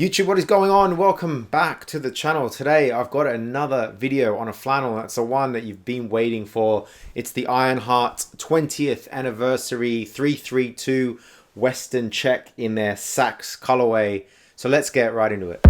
YouTube, what is going on? Welcome back to the channel. Today I've got another video on a flannel. That's the one that you've been waiting for. It's the Ironheart 20th anniversary 332 Western check in their Sax colorway. So let's get right into it.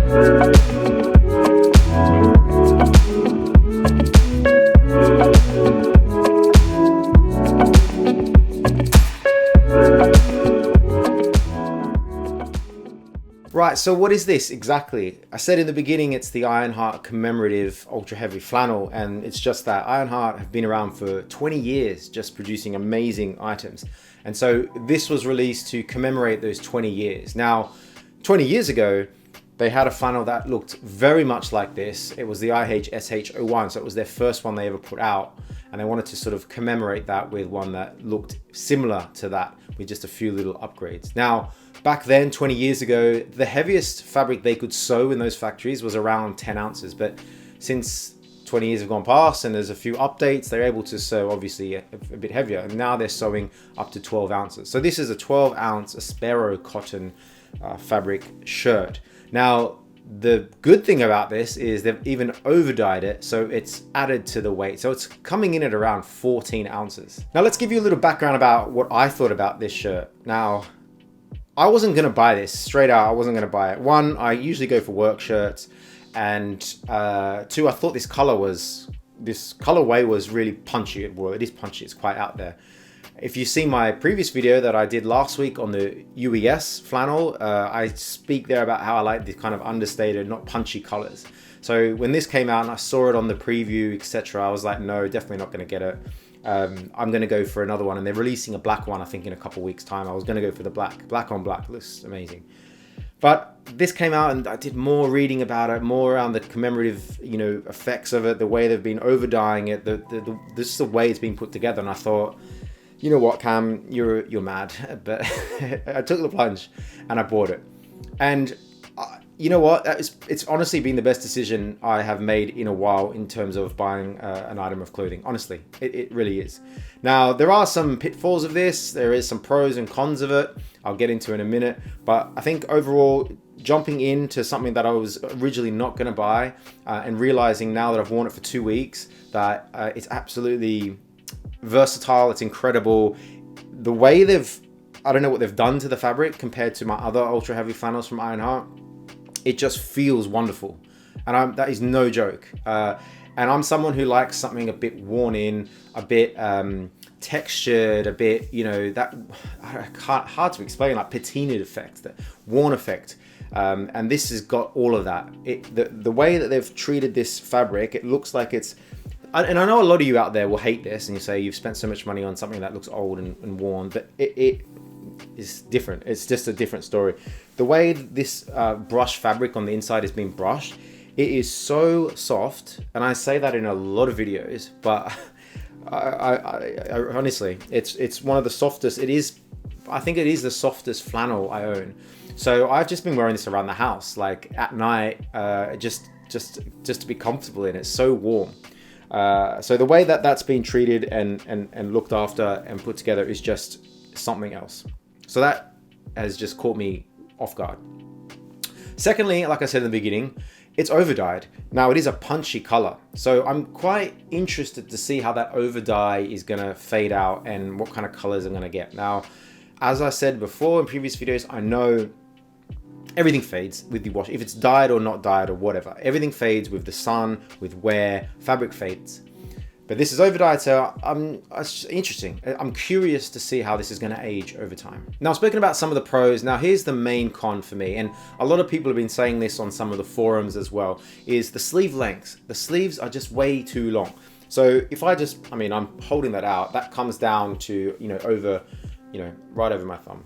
Right, so what is this exactly? I said in the beginning it's the Ironheart commemorative ultra heavy flannel, and it's just that Ironheart have been around for 20 years just producing amazing items. And so this was released to commemorate those 20 years. Now, 20 years ago, they had a flannel that looked very much like this. It was the IHSH01, so it was their first one they ever put out. And they wanted to sort of commemorate that with one that looked similar to that with just a few little upgrades. Now, back then, 20 years ago, the heaviest fabric they could sew in those factories was around 10 ounces. But since 20 years have gone past and there's a few updates, they're able to sew obviously a bit heavier. And now they're sewing up to 12 ounces. So this is a 12 ounce Aspero cotton fabric shirt. Now, the good thing about this is they've even over dyed it, so it's added to the weight. So it's coming in at around 14 ounces. Now let's give you a little background about what I thought about this shirt. Now, I wasn't gonna buy this, straight out, I wasn't gonna buy it. One, I usually go for work shirts, and two, I thought this colorway was really punchy. Well, it is punchy, it's quite out there. If you see my previous video that I did last week on the UES flannel, I speak there about how I like these kind of understated, not punchy colors. So when this came out and I saw it on the preview, etc., I was like, no, definitely not gonna get it. I'm gonna go for another one, and they're releasing a black one, I think in a couple weeks time. I was gonna go for the black on black, looks amazing. But this came out and I did more reading about it, more around the commemorative, effects of it, the way they've been over dyeing it, this is the way it's been put together. And I thought, you know what, Cam, you're mad, but I took the plunge and I bought it. And you know what, it's honestly been the best decision I have made in a while in terms of buying an item of clothing. Honestly, it really is. Now, there are some pitfalls of this. There is some pros and cons of it. I'll get into in a minute. But I think overall, jumping into something that I was originally not going to buy and realizing now that I've worn it for 2 weeks that it's absolutely versatile, it's incredible. The way I don't know what they've done to the fabric compared to my other ultra heavy flannels from Ironheart. It just feels wonderful, and that is no joke. And I'm someone who likes something a bit worn in, a bit textured, a bit, that hard to explain, like patinaed effect, that worn effect. And this has got all of that. The way that they've treated this fabric, it looks like it's, and I know a lot of you out there will hate this and you say you've spent so much money on something that looks old and worn, but it is different. It's just a different story. The way this brush fabric on the inside is being brushed, it is so soft, and I say that in a lot of videos, but I honestly, it's one of the softest. I think it is the softest flannel I own. So I've just been wearing this around the house, like at night, just to be comfortable in it. It's so warm. So the way that that's been treated and looked after and put together is just something else. So that has just caught me off guard. Secondly, like I said in the beginning, it's over dyed. Now it is a punchy color, so I'm quite interested to see how that over dye is gonna fade out and what kind of colors I'm gonna get. Now, as I said before in previous videos, I know everything fades with the wash. If it's dyed or not dyed or whatever, everything fades with the sun, with wear, fabric fades. But this is over dyed, so it's interesting. I'm curious to see how this is going to age over time. Now, I've spoken about some of the pros. Now, here's the main con for me, and a lot of people have been saying this on some of the forums as well, is the sleeve lengths. The sleeves are just way too long. So if I'm holding that out, that comes down to, over, right over my thumb.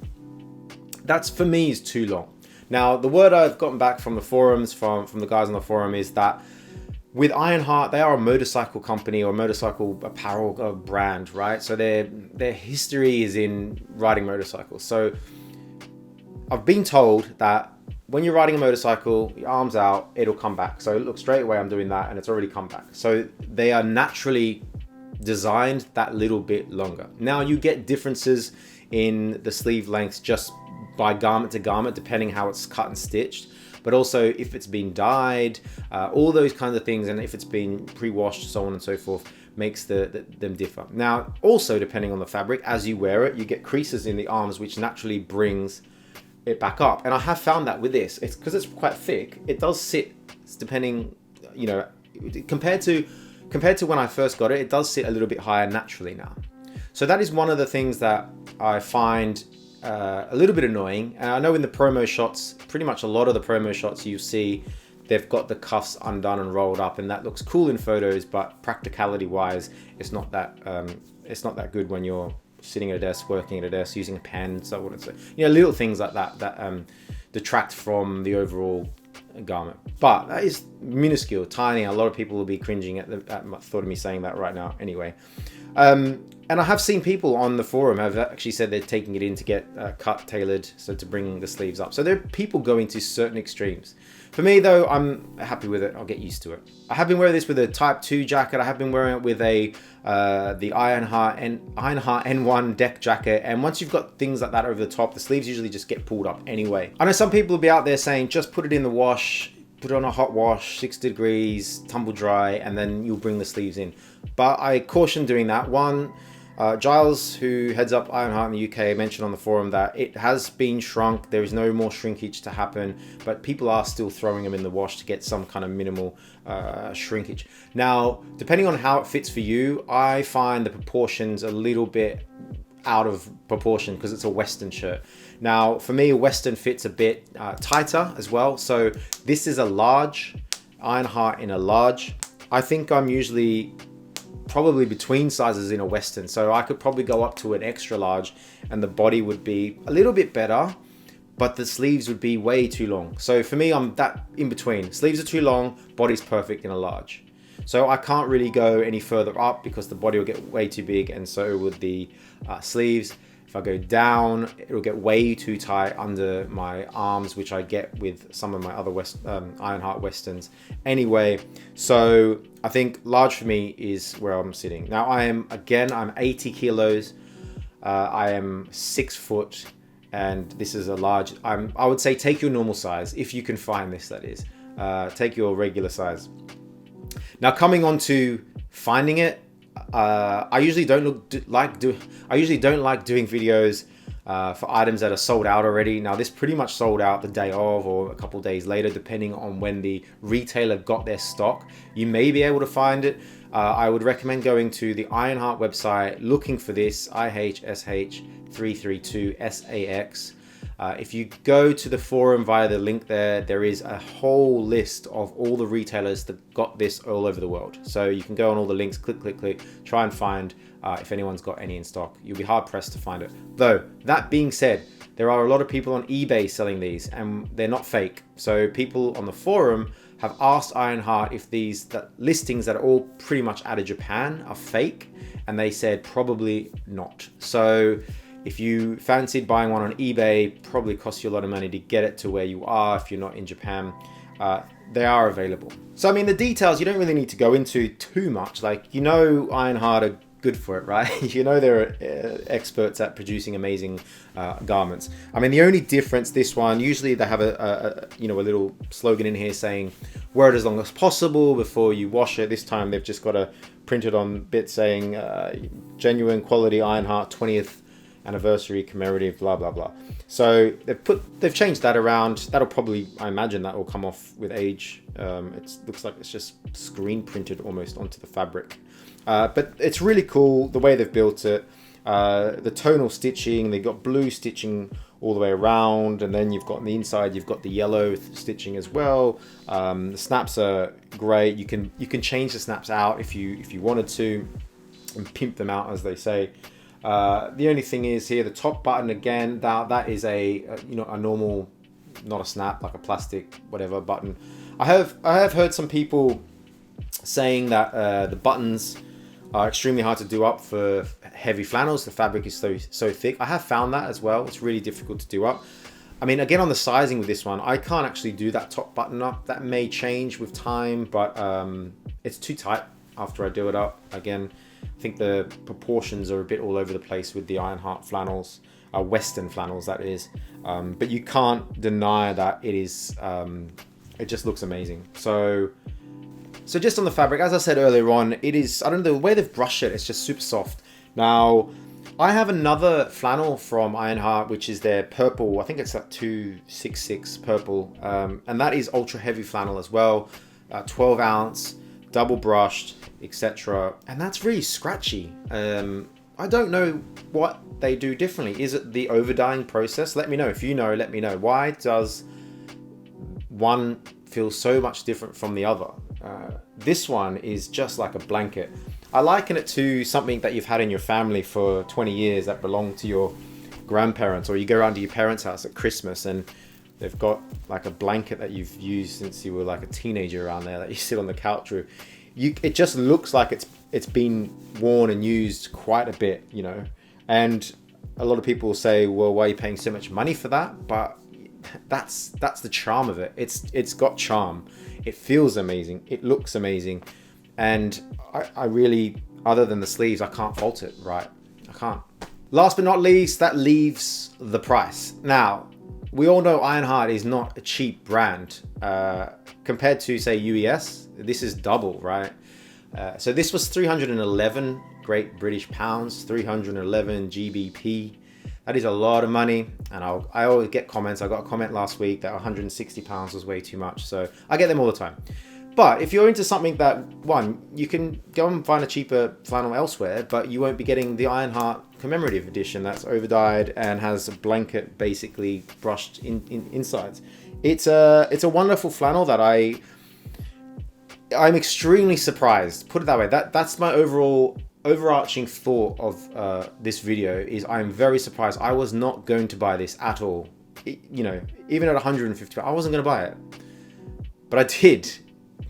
That's, for me, is too long. Now, the word I've gotten back from the forums, from the guys on the forum, is that with Ironheart, they are a motorcycle company or motorcycle apparel brand, right? So their history is in riding motorcycles. So I've been told that when you're riding a motorcycle, your arms out, it'll come back. So look, straight away I'm doing that and it's already come back. So they are naturally designed that little bit longer. Now you get differences in the sleeve lengths just by garment to garment, depending how it's cut and stitched. But also if it's been dyed, all those kinds of things, and if it's been pre-washed, so on and so forth, makes them differ. Now, also depending on the fabric, as you wear it, you get creases in the arms, which naturally brings it back up. And I have found that with this, it's because it's quite thick, it does sit, depending, you know, compared to when I first got it, it does sit a little bit higher naturally now. So that is one of the things that I find a little bit annoying. And I know in the promo shots, pretty much a lot of the promo shots you see, they've got the cuffs undone and rolled up, and that looks cool in photos, but practicality wise, it's not that good when you're sitting at a desk, working at a desk, using a pen, so on and so, you know, little things like that detract from the overall garment. But that is minuscule, tiny. A lot of people will be cringing at the thought of me saying that right now anyway. And I have seen people on the forum have actually said they're taking it in to get cut, tailored, so to bring the sleeves up. So there are people going to certain extremes. For me though, I'm happy with it. I'll get used to it. I have been wearing this with a Type 2 jacket. I have been wearing it with the Ironheart N1 deck jacket. And once you've got things like that over the top, the sleeves usually just get pulled up anyway. I know some people will be out there saying, just put it in the wash, put it on a hot wash, 60 degrees, tumble dry, and then you'll bring the sleeves in. But I caution doing that. One, Giles, who heads up Ironheart in the UK, mentioned on the forum that it has been shrunk. There is no more shrinkage to happen, but people are still throwing them in the wash to get some kind of minimal shrinkage. Now, depending on how it fits for you, I find the proportions a little bit out of proportion because it's a Western shirt. Now, for me, a Western fits a bit tighter as well. So this is a large, Ironheart in a large. I think I'm usually probably between sizes in a Western, so I could probably go up to an extra large and the body would be a little bit better, but the sleeves would be way too long. So for me, I'm that in between. Sleeves are too long, body's perfect in a large. So I can't really go any further up because the body will get way too big, and so would the sleeves. If I go down, it'll get way too tight under my arms, which I get with some of my other Ironheart Westerns anyway. So I think large for me is where I'm sitting. Now I'm 80 kilos. I am 6 foot, and this is a large. I would say take your normal size, if you can find this, that is. Take your regular size. Now coming on to finding it, I usually don't like doing videos for items that are sold out already. Now this pretty much sold out the day of or a couple days later, depending on when the retailer got their stock. You may be able to find it. I would recommend going to the Ironheart website, looking for this IHSH332SAX. If you go to the forum via the link there is a whole list of all the retailers that got this all over the world. So you can go on all the links, click, try and find if anyone's got any in stock. You'll be hard pressed to find it. Though, that being said, there are a lot of people on eBay selling these, and they're not fake. So people on the forum have asked Ironheart if these listings that are all pretty much out of Japan are fake, and they said probably not. So if you fancied buying one on eBay, probably costs you a lot of money to get it to where you are if you're not in Japan. They are available. So I mean, the details you don't really need to go into too much. Like, you know, Ironheart are good for it, right? You know, they're experts at producing amazing garments. I mean, the only difference, this one, usually they have a little slogan in here saying wear it as long as possible before you wash it. This time they've just got a printed on bit saying genuine quality Ironheart 20th anniversary commemorative, blah blah blah. So they've changed that around. That'll probably, I imagine, that will come off with age. It looks like it's just screen printed almost onto the fabric, but it's really cool the way they've built it. The tonal stitching, they got blue stitching all the way around, and then you've got on the inside you've got the yellow stitching as well. The snaps are great. You can change the snaps out if you wanted to and pimp them out, as they say. The only thing is here, the top button, again, that is a normal, not a snap, like a plastic whatever button. I have heard some people saying that the buttons are extremely hard to do up for heavy flannels. The fabric is so thick. I have found that as well. It's really difficult to do up. I mean, again, on the sizing with this one, I can't actually do that top button up. That may change with time, but it's too tight after I do it up. Again, I think the proportions are a bit all over the place with the Ironheart flannels. Western flannels, that is. But you can't deny that it is, it just looks amazing. So just on the fabric, as I said earlier on, it is, I don't know, the way they've brushed it, it's just super soft. Now, I have another flannel from Ironheart, which is their purple, I think it's that 266 purple, and that is ultra heavy flannel as well, 12 ounce, double brushed, etc. And that's really scratchy. I don't know what they do differently. Is it the over dyeing process? Let me know. If you know, let me know. Why does one feel so much different from the other? This one is just like a blanket. I liken it to something that you've had in your family for 20 years that belonged to your grandparents, or you go around to your parents' house at Christmas and they've got like a blanket that you've used since you were like a teenager around there that you sit on the couch with. It just looks like it's been worn and used quite a bit, you know. And a lot of people will say, well, why are you paying so much money for that? But that's the charm of it. It's got charm. It feels amazing. It looks amazing. And I really, other than the sleeves, I can't fault it, right? I can't. Last but not least, that leaves the price. Now, we all know Ironheart is not a cheap brand. Compared to, say, UES, this is double, right? So this was 311 Great British Pounds, 311 GBP. That is a lot of money. And I always get comments. I got a comment last week that 160 pounds was way too much. So I get them all the time. But if you're into something that, one, you can go and find a cheaper flannel elsewhere, but you won't be getting the Ironheart commemorative edition that's over-dyed and has a blanket basically brushed insides. It's a wonderful flannel that I'm extremely surprised. Put it that way. That's my overarching thought of this video is I'm very surprised. I was not going to buy this at all. You know, even at 150, I wasn't going to buy it. But I did.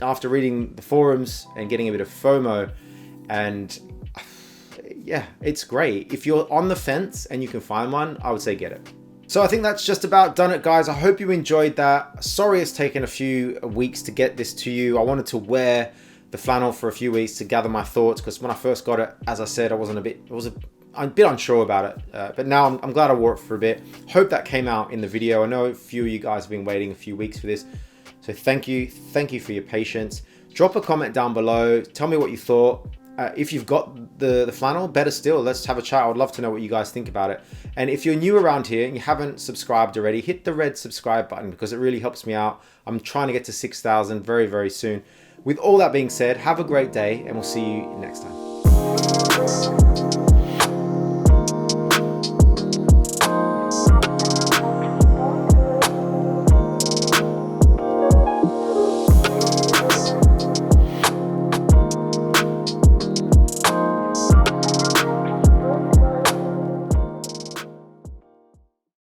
After reading the forums and getting a bit of FOMO, and yeah, it's great. If you're on the fence and you can find one, I would say get it. So I think that's just about done it, guys. I hope you enjoyed that. Sorry it's taken a few weeks to get this to you. I wanted to wear the flannel for a few weeks to gather my thoughts, because when I first got it, as I said, I'm a bit unsure about it. But now I'm glad I wore it for a bit. Hope that came out in the video. I know a few of you guys have been waiting a few weeks for this. So thank you for your patience. Drop a comment down below. Tell me what you thought. If you've got the flannel, better still, let's have a chat. I would love to know what you guys think about it. And if you're new around here and you haven't subscribed already, hit the red subscribe button because it really helps me out. I'm trying to get to 6,000 very, very soon. With all that being said, have a great day and we'll see you next time.